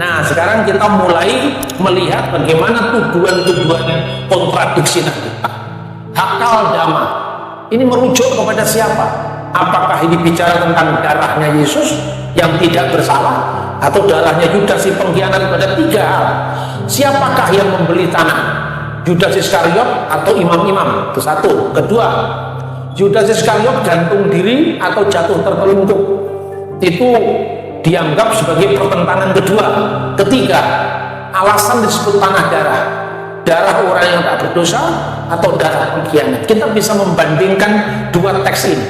Nah, sekarang kita mulai melihat bagaimana tuduhan-tuduhan kontradiksi tadi. Hakal dama ini merujuk kepada siapa? Apakah ini bicara tentang darahnya Yesus yang tidak bersalah, atau darahnya Yudas si pengkhianat? Pada tiga hal. Siapakah yang membeli tanah? Yudas Iskariot atau imam-imam? Itu satu. Kedua, Yudas Iskariot gantung diri atau jatuh tertelungkup? Itu dianggap sebagai pertentangan kedua. Ketiga, alasan disebut tanah darah. Darah orang yang tak berdosa atau darah pengkhianat? Kita bisa membandingkan dua teks ini.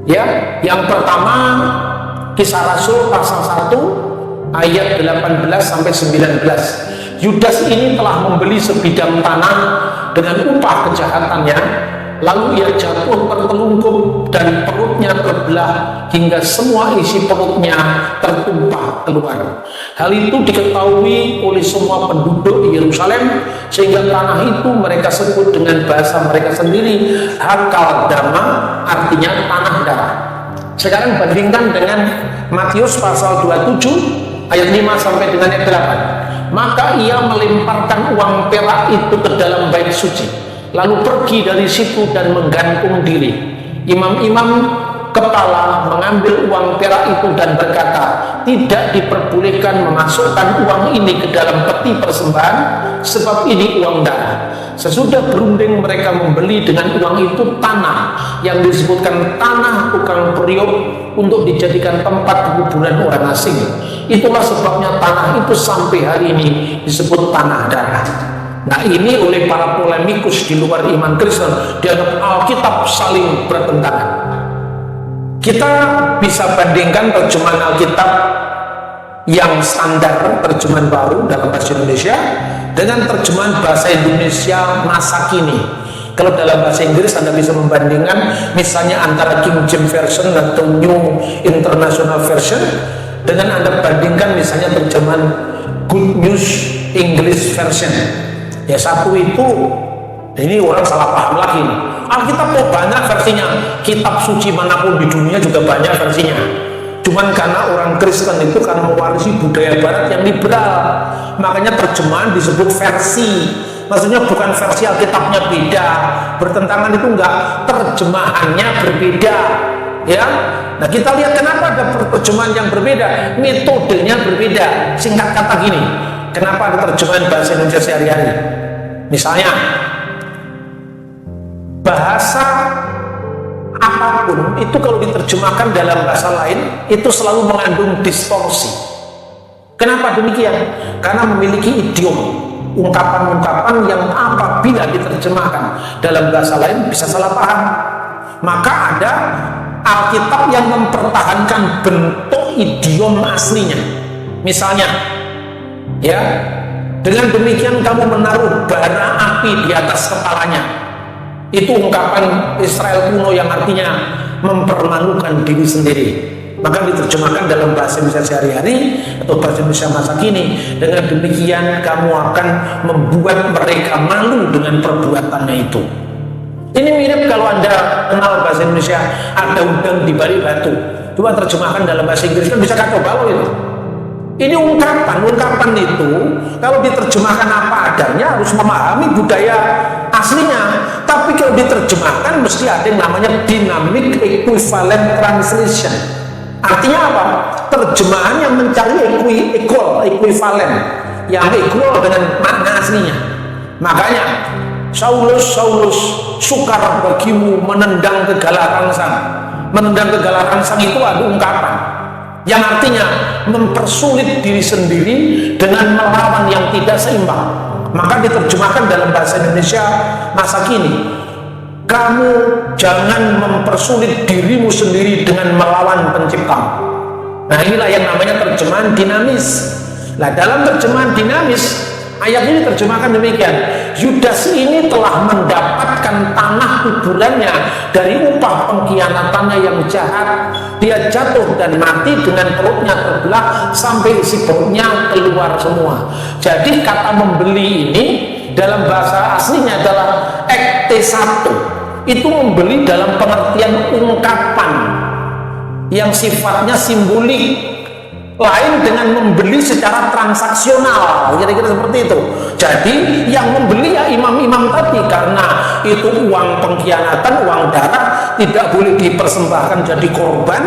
Ya, yang pertama Kisah Rasul pasal 1 ayat 18 sampai 19. Yudas ini telah membeli sebidang tanah dengan upah kejahatannya, lalu ia jatuh tertelungkup dan perutnya terbelah hingga semua isi perutnya tertumpah keluar. Hal itu diketahui oleh semua penduduk Yerusalem, sehingga tanah itu mereka sebut dengan bahasa mereka sendiri Hakal Dama, artinya tanah darah. Sekarang bandingkan dengan Matius pasal 27 ayat 5 sampai dengan ayat 8. Maka ia melemparkan uang perak itu ke dalam bait suci, lalu pergi dari situ dan menggantung diri. Imam-imam kepala mengambil uang perak itu dan berkata, tidak diperbolehkan memasukkan uang ini ke dalam peti persembahan, sebab ini uang darah. Sesudah berunding mereka membeli dengan uang itu tanah yang disebutkan tanah tukang periuk untuk dijadikan tempat kuburan orang asing. Itulah sebabnya tanah itu sampai hari ini disebut tanah darah. Nah, ini oleh para polemikus di luar iman Kristen dianggap Alkitab saling bertentangan. Kita bisa bandingkan terjemahan Alkitab yang standar, terjemahan baru dalam bahasa Indonesia, dengan terjemahan bahasa Indonesia masa kini. Kalau dalam bahasa Inggris Anda bisa membandingkan misalnya antara King James Version atau New International Version, dengan Anda bandingkan misalnya terjemahan Good News English Version. Ya, satu itu, ini orang salah paham lagi nih. Alkitab kok banyak versinya, kitab suci manapun di dunia juga banyak versinya. Cuman karena orang Kristen itu karena mewarisi budaya barat yang liberal, makanya terjemahan disebut versi. Maksudnya bukan versi Alkitabnya beda, bertentangan itu enggak, terjemahannya berbeda. Ya, nah kita lihat kenapa ada terjemahan yang berbeda, metodenya berbeda. Singkat kata gini, kenapa ada terjemahan bahasa Indonesia sehari-hari? Misalnya, bahasa apapun itu kalau diterjemahkan dalam bahasa lain itu selalu mengandung distorsi. Kenapa demikian? Karena memiliki idiom, ungkapan-ungkapan yang apabila diterjemahkan dalam bahasa lain bisa salah paham. Maka ada Alkitab yang mempertahankan bentuk idiom aslinya. Misalnya, ya, dengan demikian kamu menaruh bara api di atas kepalanya. Itu ungkapan Israel kuno yang artinya mempermalukan diri sendiri. Maka diterjemahkan dalam bahasa Indonesia sehari-hari atau bahasa Indonesia masa kini, dengan demikian kamu akan membuat mereka malu dengan perbuatannya itu. Ini mirip kalau Anda kenal bahasa Indonesia, ada udang di balik batu. Coba terjemahkan dalam bahasa Inggris kan bisa kacau balau itu. Ini ungkapan itu kalau diterjemahkan apa adanya harus memahami budaya aslinya. Tapi kalau diterjemahkan mesti ada yang namanya dynamic equivalent translation. Artinya apa? Terjemahan yang mencari equivalent, yang equal dengan makna aslinya. Makanya Saulus, sukar bagimu menendang kegala rangsang. Menendang kegala rangsang itu ada ungkapan yang artinya mempersulit diri sendiri dengan melawan yang tidak seimbang. Maka diterjemahkan dalam bahasa Indonesia masa kini, kamu jangan mempersulit dirimu sendiri dengan melawan pencipta. Nah, inilah yang namanya terjemahan dinamis. Nah, dalam terjemahan dinamis, ayat ini terjemahkan demikian: Yudas ini telah mendapatkan tanah kuburannya dari upah pengkhianatannya yang jahat. Dia jatuh dan mati dengan perutnya terbelah sampai isi perutnya keluar semua. Jadi kata membeli ini dalam bahasa aslinya adalah ekte-satu. Itu membeli dalam pengertian ungkapan yang sifatnya simbolik. Lain dengan membeli secara transaksional, kira-kira seperti itu. Jadi yang membeli ya imam-imam tadi, karena itu uang pengkhianatan, uang darah, tidak boleh dipersembahkan jadi korban,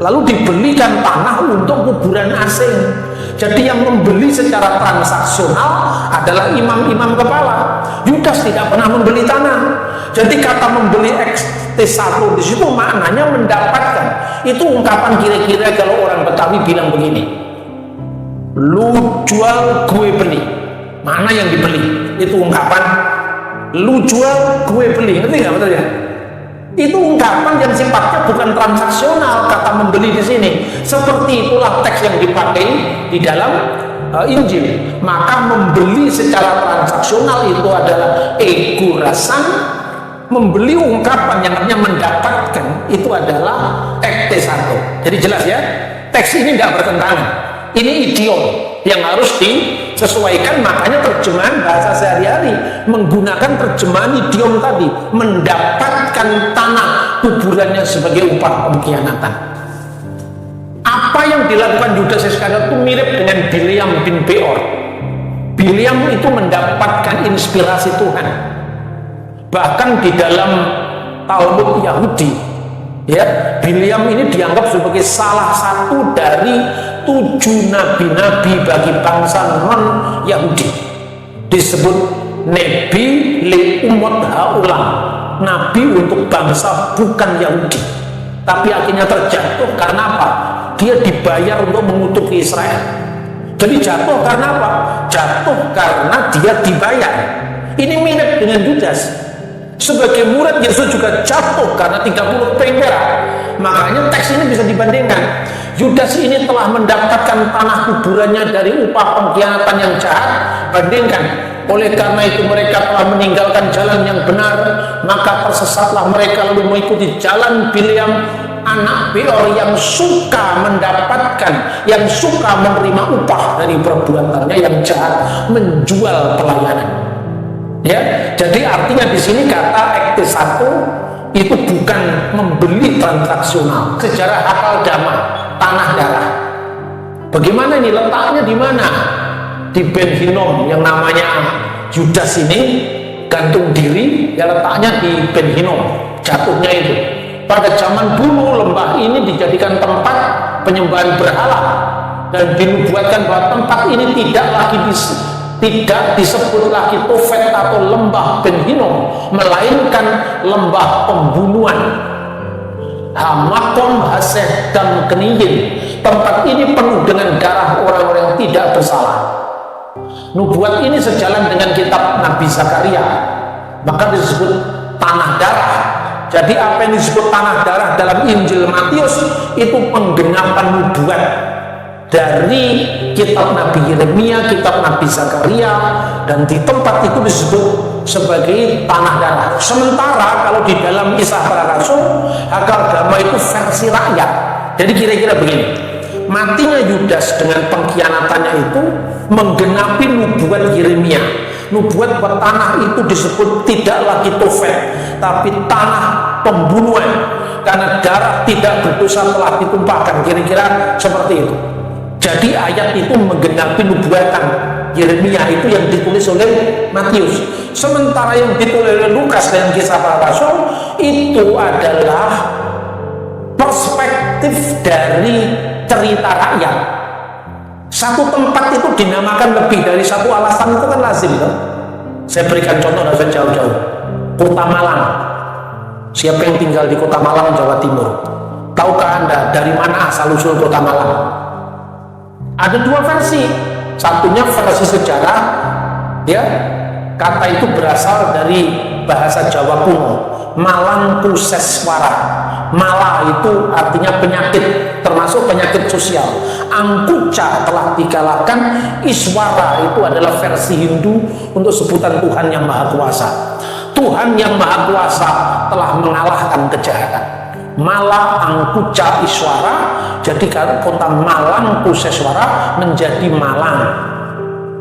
lalu dibelikan tanah untuk kuburan asing. Jadi yang membeli secara transaksional adalah imam-imam kepala. Yudas tidak pernah membeli tanah. Jadi kata membeli XT1 di situ maknanya mendapatkan. Itu ungkapan kira-kira kalau orang Betawi bilang begini, lu jual gue beli. Mana yang dibeli? Itu ungkapan lu jual gue beli. Ngerti nggak betul ya? Itu ungkapan yang sifatnya bukan transaksional, kata membeli di sini. Seperti itulah teks yang dipakai di dalam Injil. Maka membeli secara transaksional itu adalah egurasan. Membeli ungkapan yang artinya mendapatkan itu adalah XT1. Jadi jelas ya, teks ini tidak bertentangan. Ini idiom yang harus disesuaikan, makanya terjemahan bahasa sehari-hari menggunakan terjemahan idiom tadi, mendapatkan tanah kuburannya sebagai upah pengkhianatan. Apa yang dilakukan Yudas Iskariot itu mirip dengan Bileam bin Beor. Bileam itu mendapatkan inspirasi Tuhan. Bahkan di dalam Talmud Yahudi, ya, Bileam ini dianggap sebagai salah satu dari 7 nabi-nabi bagi bangsa non-Yahudi. Disebut Nebi Leumot Haulam, nabi untuk bangsa bukan Yahudi. Tapi akhirnya terjatuh karena apa? Dia dibayar untuk mengutuk Israel. Jadi jatuh karena apa? Jatuh karena dia dibayar. Ini mirip dengan Yudas. Sebagai murid Yesus juga jatuh karena 30 perak. Makanya teks ini bisa dibandingkan. Yudas ini telah mendapatkan tanah kuburannya dari upah pengkhianatan yang jahat. Bandingkan, oleh karena itu mereka telah meninggalkan jalan yang benar, maka tersesatlah mereka lalu mengikuti jalan Bileam anak Beor yang suka mendapatkan, yang suka menerima upah dari perbuatannya yang jahat, menjual pelayanan. Ya, jadi artinya di sini kata XT1 itu bukan membeli transaksional, sejarah akal dama, tanah darah. Bagaimana ini letaknya di mana? Di Ben Hinnom yang namanya Yudas ini gantung diri, ya letaknya di Ben Hinnom, jatuhnya itu. Pada zaman dulu lembah ini dijadikan tempat penyembahan berhala dan dinubuatkan bahwa tempat ini tidak disebut lagi Tofet atau lembah Ben Hinnom, melainkan lembah pembunuhan. Hamakom, Haseh, dan Keniyin. Tempat ini penuh dengan darah orang-orang yang tidak bersalah. Nubuat ini sejalan dengan kitab Nabi Zakaria, maka disebut tanah darah. Jadi apa yang disebut tanah darah dalam Injil Matius itu penggenapan nubuat dari kitab Nabi Yeremia, kitab Nabi Zakaria, dan di tempat itu disebut sebagai tanah darah. Sementara kalau di dalam Kisah Para Rasul, akal dama itu versi rakyat. Jadi kira-kira begini, matinya Yudas dengan pengkhianatannya itu menggenapi nubuat Yeremia. Nubuat bahwa tanah itu disebut tidak lagi Tofet, tapi tanah pembunuhan, karena darah tidak berdosa telah ditumpahkan. Kira-kira seperti itu. Jadi ayat itu menggenapi nubuatan Yeremia itu yang ditulis oleh Matius. Sementara yang ditulis oleh Lukas dan Kisah Para Rasul itu adalah perspektif dari cerita rakyat. Satu tempat itu dinamakan lebih dari satu alasan itu kan lazim kan? Saya berikan contoh dari jauh-jauh. Kota Malang. Siapa yang tinggal di Kota Malang, Jawa Timur? Tahukah Anda dari mana asal-usul Kota Malang? Ada dua versi. Satunya versi sejarah, ya, kata itu berasal dari bahasa Jawa kuno, Malang Kuseswara. Mala itu artinya penyakit, termasuk penyakit sosial. Angkuca telah dikalahkan. Iswara itu adalah versi Hindu untuk sebutan Tuhan yang Maha Kuasa. Tuhan yang Maha Kuasa telah mengalahkan kejahatan. Mala Angkuca Iswara, jadi kota Malang Kuseswara menjadi Malang.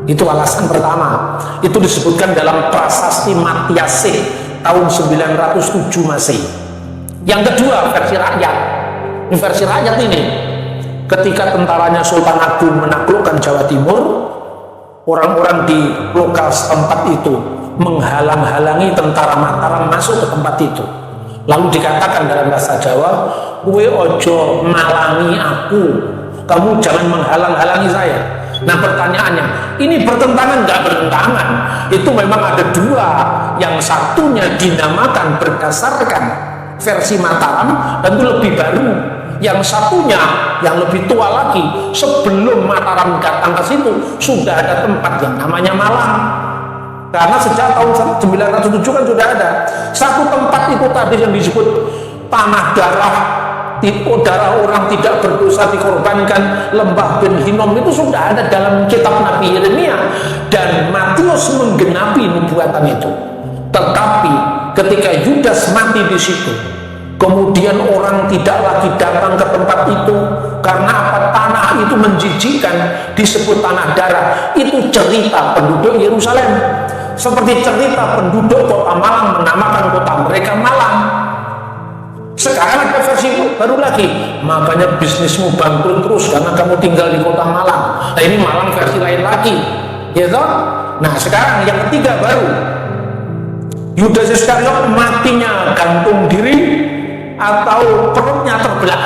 Itu alasan pertama. Itu disebutkan dalam Prasasti Matiase tahun 907 Masehi. Yang kedua versi rakyat. Versi rakyat ini, ketika tentaranya Sultan Agung menaklukkan Jawa Timur, orang-orang di lokal setempat itu menghalang-halangi tentara Mataram masuk ke tempat itu. Lalu dikatakan dalam bahasa Jawa, "Kowe ojo malangi aku, kamu jangan menghalang-halangi saya." Nah pertanyaannya, ini bertentangan nggak bertentangan? Itu memang ada dua, yang satunya dinamakan berdasarkan versi Mataram dan itu lebih baru, yang satunya yang lebih tua lagi, sebelum Mataram datang ke situ sudah ada tempat yang namanya Malang. Karena sejak tahun 907 kan sudah ada satu tempat itu tadi yang disebut tanah darah, darah orang tidak berdosa dikorbankan, lembah Ben Hinnom, itu sudah ada dalam kitab Nabi Yeremia, dan Matius menggenapi nubuatan itu. Tetapi ketika Yudas mati di situ, kemudian orang tidak lagi datang ke tempat itu karena apa? Tanah itu menjijikan, disebut tanah darah. Itu cerita penduduk Yerusalem. Seperti cerita penduduk kota Malang menamakan kota mereka Malang. Sekarang ada versi baru lagi, makanya bisnismu bangkrut terus karena kamu tinggal di kota Malang. Nah ini Malang versi lain lagi, ya toh? Nah sekarang yang ketiga baru, Yudas Iskariot matinya gantung diri atau perutnya terbelah.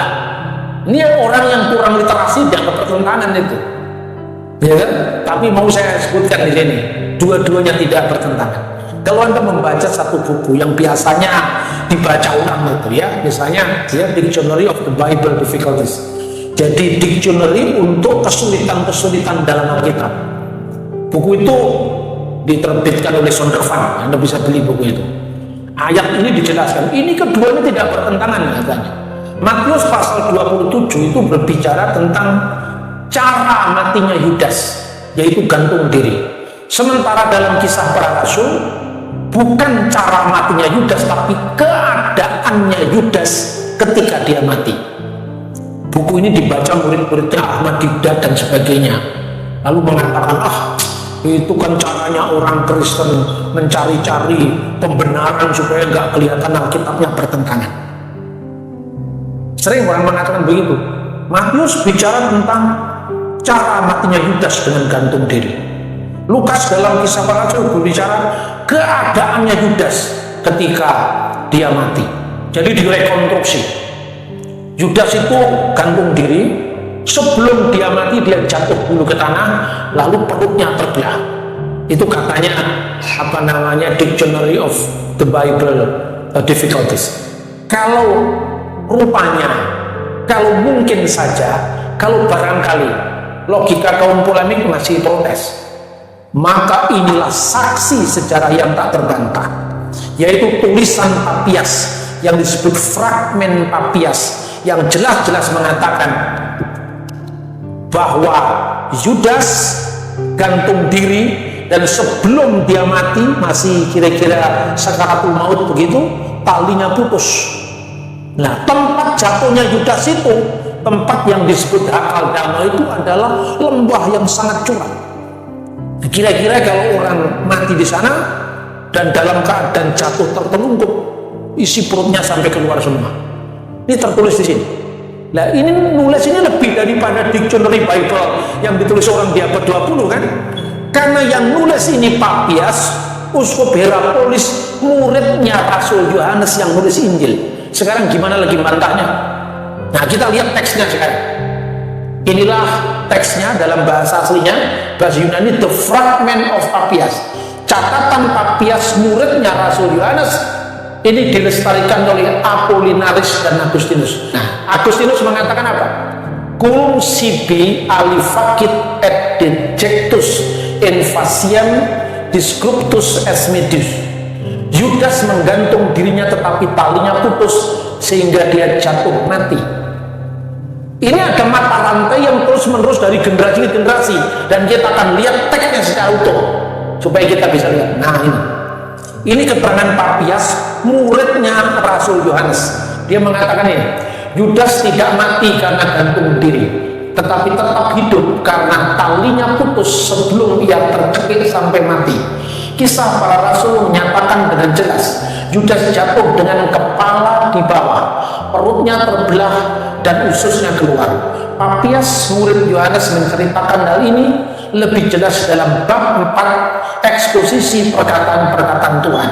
Ini orang yang kurang literasi dianggap pertentangan itu, ya kan? Tapi mau saya sebutkan di sini, dua-duanya tidak bertentangan. Kalau Anda membaca satu buku yang biasanya dibaca orang itu ya, misalnya dia Dictionary of the Bible Difficulties, jadi dictionary untuk kesulitan-kesulitan dalam Alkitab. Buku itu diterbitkan oleh Zondervan, Anda bisa beli buku itu. Ayat ini dijelaskan, ini keduanya tidak bertentangan katanya. Matius pasal 27 itu berbicara tentang cara matinya Yudas, yaitu gantung diri. Sementara dalam Kisah Para Rasul bukan cara matinya Yudas, tapi keadaannya Yudas ketika dia mati. Buku ini dibaca murid-muridnya Ahmad Didat dan sebagainya, lalu mengatakan, itu kan caranya orang Kristen mencari-cari pembenaran supaya nggak kelihatan Alkitabnya bertentangan. Sering orang mengatakan begitu. Matius bicara tentang cara matinya Yudas dengan gantung diri. Lukas dalam Kisah Para Rasul berbicara keadaannya Yudas ketika dia mati. Jadi direkonstruksi. Yudas itu gantung diri, sebelum dia mati dia jatuh dulu ke tanah, lalu perutnya terbelah. Itu katanya Dictionary of the Bible Difficulties. Kalau rupanya, kalau mungkin saja, kalau barangkali logika kaum polemik masih protes, maka inilah saksi sejarah yang tak terbantah, yaitu tulisan Papias yang disebut fragmen Papias, yang jelas-jelas mengatakan bahwa Yudas gantung diri, dan sebelum dia mati, masih kira-kira sakaratul maut begitu, talinya putus. Nah, tempat jatuhnya Yudas itu, tempat yang disebut Hakal Dama itu adalah lembah yang sangat curam. Kira-kira kalau orang mati di sana dan dalam keadaan jatuh tertelungkup, isi perutnya sampai keluar semua. Ini tertulis di sini. Nah, ini nulis ini lebih daripada Dictionary Bible yang ditulis orang di abad 20 kan? Karena yang nulis ini Papias, Uskup Hierapolis, muridnya Rasul Yohanes yang nulis Injil. Sekarang gimana lagi bantahnya? Nah, kita lihat teksnya sekarang. Inilah teksnya dalam bahasa aslinya, bahasa Yunani, The Fragment of Papias. Catatan Papias muridnya Rasul Yohanes ini dilestarikan oleh Apollinaris dan Agustinus. Nah, Agustinus mengatakan apa? Cum sibi alifacit et dejectus in faciam disruptus es medius. Yudas menggantung dirinya tetapi talinya putus sehingga dia jatuh mati. Ini ada mata rantai yang terus menerus dari generasi ke generasi, dan kita akan lihat teksnya secara utuh supaya kita bisa lihat. Nah, ini keterangan Papias, muridnya Rasul Yohanes. Dia mengatakan ini, Yudas tidak mati karena gantung diri, tetapi tetap hidup karena talinya putus sebelum ia tercekik sampai mati. Kisah Para Rasul menyatakan dengan jelas, Yudas jatuh dengan kepala di bawah, perutnya terbelah dan ususnya keluar. Papias, murid Yohanes, menceritakan hal ini lebih jelas dalam bab 4 eksposisi perkataan-perkataan Tuhan.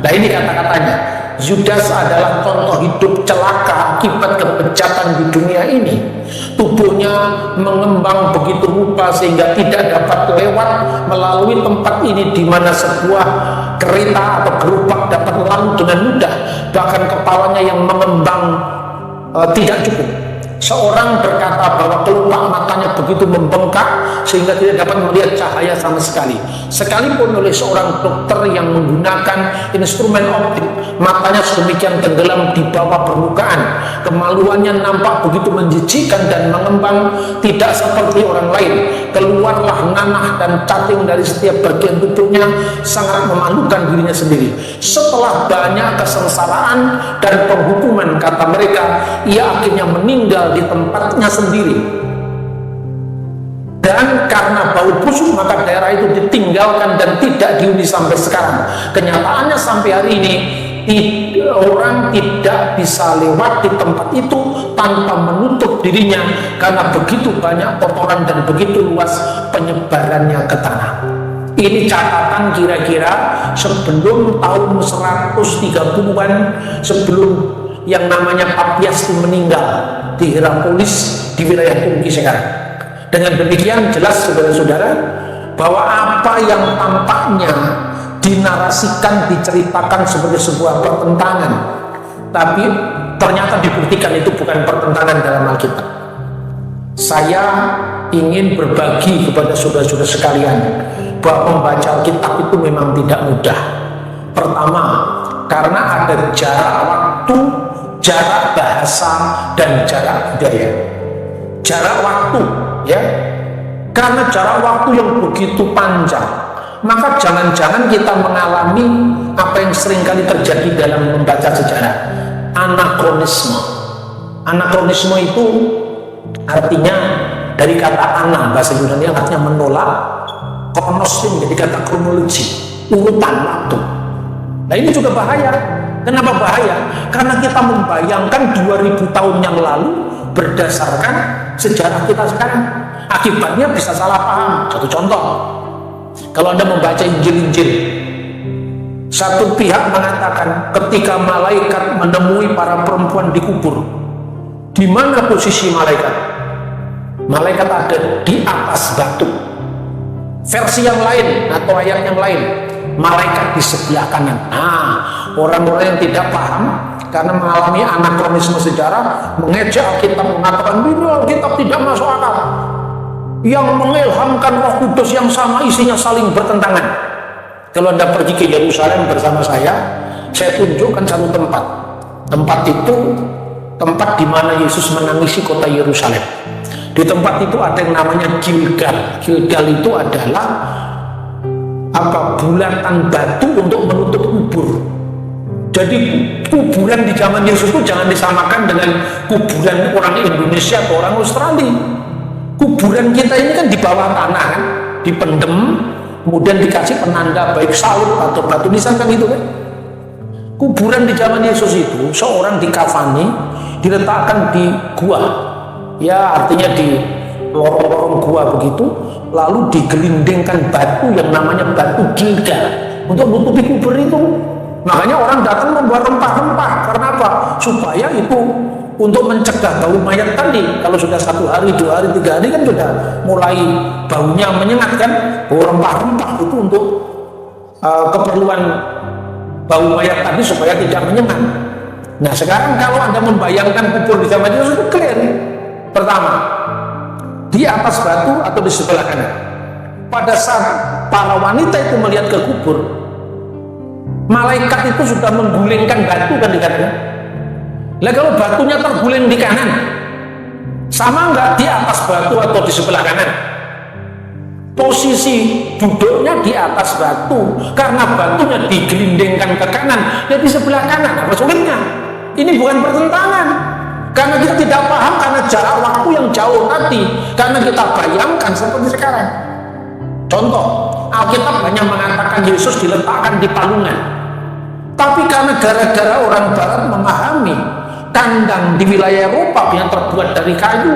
Nah, ini kata-katanya. Yudas adalah contoh hidup celaka akibat kebejatan di dunia ini. Tubuhnya mengembang begitu rupa sehingga tidak dapat lewat melalui tempat ini, di mana sebuah kereta atau gerobak dapat lalu dengan mudah. Bahkan kepalanya yang mengembang tidak cukup. Seorang berkata bahwa kelopak matanya begitu membengkak sehingga tidak dapat melihat cahaya sama sekali. Sekalipun oleh seorang dokter yang menggunakan instrumen optik, matanya sedemikian tenggelam di bawah permukaan. Kemaluannya nampak begitu menjijikkan dan mengembang, tidak seperti orang lain. Keluarlah nanah dan cacing dari setiap bagian tubuhnya, sangat memalukan dirinya sendiri. Setelah banyak kesengsaraan dan penghukuman, kata mereka, ia akhirnya meninggal di tempatnya sendiri. Dan karena bau busuk, maka daerah itu ditinggalkan dan tidak dihuni sampai sekarang. Kenyataannya sampai hari ini orang tidak bisa lewat di tempat itu tanpa menutup dirinya, karena begitu banyak kotoran dan begitu luas penyebarannya ke tanah. Ini catatan kira-kira sebelum tahun 130-an, sebelum yang namanya Papias meninggal di Hierapolis di wilayah Turki sekarang. Dengan demikian jelas saudara-saudara bahwa apa yang tampaknya dinarasikan, diceritakan sebagai sebuah pertentangan, tapi ternyata dibuktikan itu bukan pertentangan dalam Alkitab. Saya ingin berbagi kepada saudara-saudara sekalian bahwa membaca Alkitab itu memang tidak mudah. Pertama, karena ada jarak waktu, jarak bahasa, dan jarak budaya. Jarak waktu, ya, karena jarak waktu yang begitu panjang, maka jangan-jangan kita mengalami apa yang seringkali terjadi dalam membaca sejarah, anakronisme. Anakronisme itu artinya dari kata ana, bahasa Yunani, yang artinya menolak. Kronos ini menjadi kata kronologi, urutan waktu. Nah, ini juga bahaya. Kenapa bahaya? Karena kita membayangkan 2000 tahun yang lalu berdasarkan sejarah kita sekarang. Akibatnya bisa salah paham. Satu contoh, kalau Anda membaca Injil-Injil, satu pihak mengatakan ketika malaikat menemui para perempuan di kubur, di mana posisi malaikat? Malaikat ada di atas batu. Versi yang lain atau ayat yang lain, malaikat di sebelah kanan. Nah, orang-orang yang tidak paham karena mengalami anakronisme sejarah mengejek Alkitab, mengatakan ini Alkitab tidak masuk akal, yang mengilhamkan Roh Kudus yang sama isinya saling bertentangan. Kalau Anda pergi ke Yerusalem bersama saya tunjukkan satu tempat. Tempat itu tempat di mana Yesus menangisi kota Yerusalem. Di tempat itu ada yang namanya Gilgal. Gilgal itu adalah bulatan batu untuk menutup kubur. Jadi kuburan di zaman Yesus itu jangan disamakan dengan kuburan orang Indonesia atau orang Australia. Kuburan kita ini kan di bawah tanah, kan, dipendem, kemudian dikasih penanda baik salib atau batu nisan, kan itu kan. Kuburan di zaman Yesus itu seorang dikafani, diletakkan di gua, ya artinya di lorong-lorong gua begitu, lalu digelindingkan batu yang namanya batu Gilgal untuk menutupi kubur itu. Makanya orang datang membawa rempah-rempah. Karena apa? Supaya itu untuk mencegah bau mayat tadi. Kalau sudah 1 hari, 2 hari, 3 hari kan sudah mulai baunya menyengat, kan. Bau rempah-rempah itu untuk keperluan bau mayat tadi supaya tidak menyengat. Nah, sekarang kalau Anda membayangkan kubur di zaman Yesus itu clear. Pertama, di atas batu atau di sebelah kanan. Pada saat para wanita itu melihat ke kubur, malaikat itu sudah menggulingkan batu, kan dikatakan. Lah kalau batunya terguling di kanan, sama nggak di atas batu atau di sebelah kanan? Posisi duduknya di atas batu, karena batunya digelindingkan ke kanan, ya di sebelah kanan. Apa sulitnya? Ini bukan pertentangan. Karena kita tidak paham, karena jarak waktu yang jauh tadi, karena kita bayangkan seperti sekarang. Contoh, Alkitab hanya mengatakan Yesus diletakkan di palungan. Tapi karena gara-gara orang Barat memahami kandang di wilayah Eropa yang terbuat dari kayu.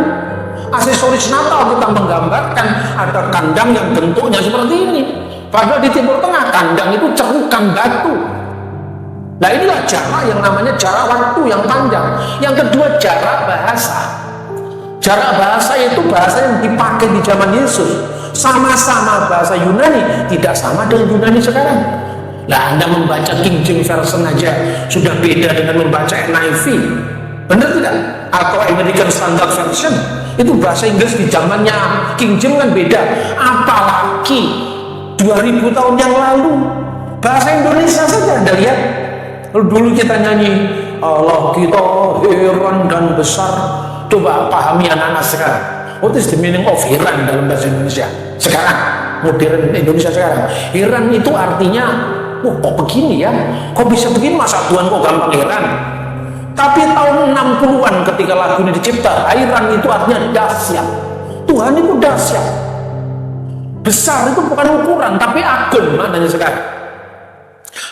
Aksesoris Natal kita menggambarkan ada kandang yang bentuknya seperti ini. Padahal di Timur Tengah kandang itu cerukan batu. Nah inilah jarak yang namanya jarak waktu yang panjang. Yang kedua jarak bahasa. Jarak bahasa itu bahasa yang dipakai di zaman Yesus. Sama-sama bahasa Yunani, tidak sama dengan Yunani sekarang. Nah Anda membaca King James Version aja sudah beda dengan membaca NIV. Benar tidak? Atau American Standard Version. Itu bahasa Inggris di zamannya King James kan beda. Apalagi 2000 tahun yang lalu bahasa Indonesia saja Anda lihat. Kalau dulu kita nyanyi Allah kita heran dan besar, coba pahami anak-anak sekarang. What is the meaning of heran dalam bahasa Indonesia sekarang, modern Indonesia sekarang? Heran itu artinya kok begini ya, kok bisa begini, masa Tuhan kok gampang heran. Tapi tahun 60-an ketika lagu ini dicipta, heran itu artinya dahsyat. Tuhan itu dahsyat. Besar itu bukan ukuran, tapi agung maknanya sekarang.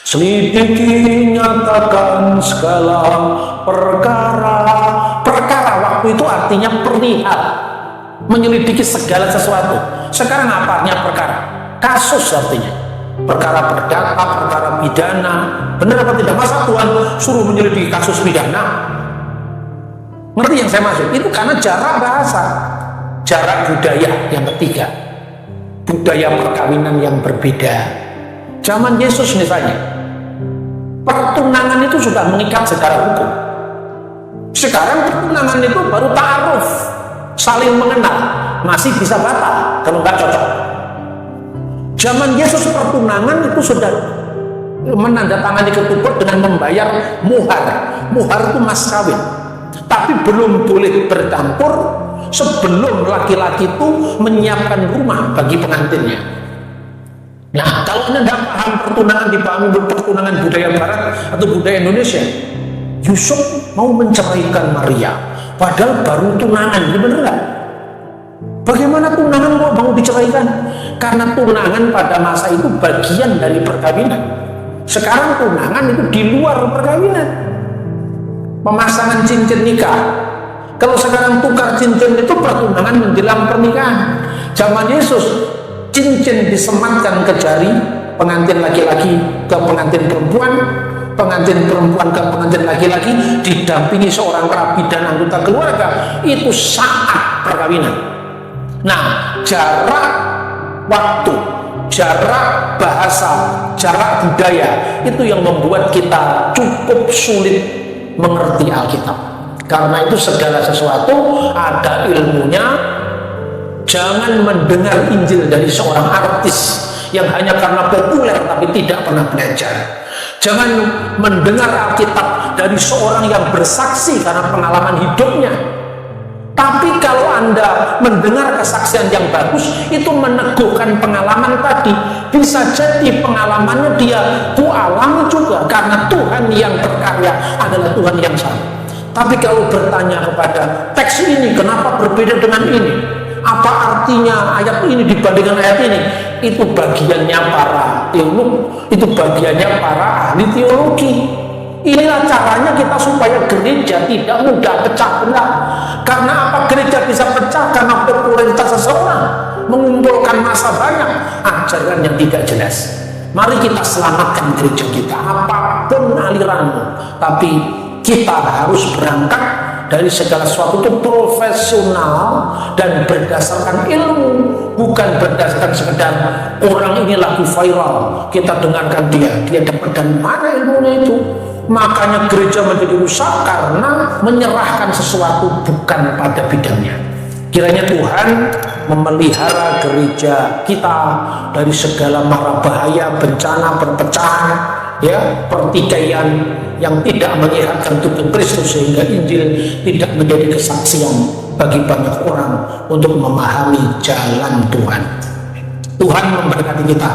Selidiki nyatakan segala perkara. Perkara waktu itu artinya perihal, menyelidiki segala sesuatu. Sekarang apa artinya perkara? Kasus artinya. Perkara perdata, perkara pidana. Benar apa tidak? Masa Tuhan suruh menyelidiki kasus pidana? Ngerti yang saya maksud? Itu karena jarak bahasa, jarak budaya yang ketiga, budaya perkawinan yang berbeda. Zaman Yesus misalnya, pertunangan itu sudah mengikat secara hukum. Sekarang pertunangan itu baru ta'aruf, saling mengenal, masih bisa batal kalau nggak cocok. Zaman Yesus pertunangan itu sudah menandatangani ketupat dengan membayar muhar. Muhar itu mas kawin, tapi belum boleh bercampur sebelum laki-laki itu menyiapkan rumah bagi pengantinnya. Nah, kalau Anda tidak paham pertunangan, dipahami pertunangan budaya Barat atau budaya Indonesia, Yusuf mau menceraikan Maria, padahal baru tunangan, benar nggak? Bagaimana tunangan kok mau diceraikan? Karena tunangan pada masa itu bagian dari perkawinan. Sekarang tunangan itu di luar perkawinan. Pemasangan cincin nikah. Kalau sekarang tukar cincin itu pertunangan menjelang pernikahan. Zaman Yesus, cincin disematkan ke jari pengantin laki-laki ke pengantin perempuan, pengantin perempuan ke pengantin laki-laki, didampingi seorang rabi dan anggota keluarga. Itu saat perkawinan. Nah, jarak waktu, jarak bahasa, jarak budaya itu yang membuat kita cukup sulit mengerti Alkitab. Karena itu segala sesuatu ada ilmunya. Jangan mendengar Injil dari seorang artis yang hanya karena populer tapi tidak pernah belajar. Jangan mendengar Alkitab dari seorang yang bersaksi karena pengalaman hidupnya. Tapi kalau Anda mendengar kesaksian yang bagus, itu meneguhkan pengalaman tadi. Bisa jadi pengalamannya dia alami juga, karena Tuhan yang berkarya adalah Tuhan yang sama. Tapi kalau bertanya kepada teks ini, kenapa berbeda dengan ini? Apa artinya ayat ini dibandingkan ayat ini? Itu bagiannya para teolog, itu bagiannya para ahli teologi. Inilah caranya kita supaya gereja tidak mudah pecah belah. Karena apa gereja bisa pecah? Karena popularitas seseorang mengumpulkan massa banyak, ajaran yang tidak jelas. Mari kita selamatkan gereja kita, apapun aliranmu, tapi kita harus berangkat dari segala sesuatu itu profesional dan berdasarkan ilmu, bukan berdasarkan sekedar orang ini lagu viral, kita dengarkan dia dapat dari mana ilmunya itu. Makanya gereja menjadi rusak karena menyerahkan sesuatu bukan pada bidangnya. Kiranya Tuhan memelihara gereja kita dari segala mara bahaya, bencana, perpecahan, ya, pertikaian yang tidak menyehatkan tubuh Kristus, sehingga Injil tidak menjadi kesaksian bagi banyak orang untuk memahami jalan Tuhan. Tuhan memberkati kita.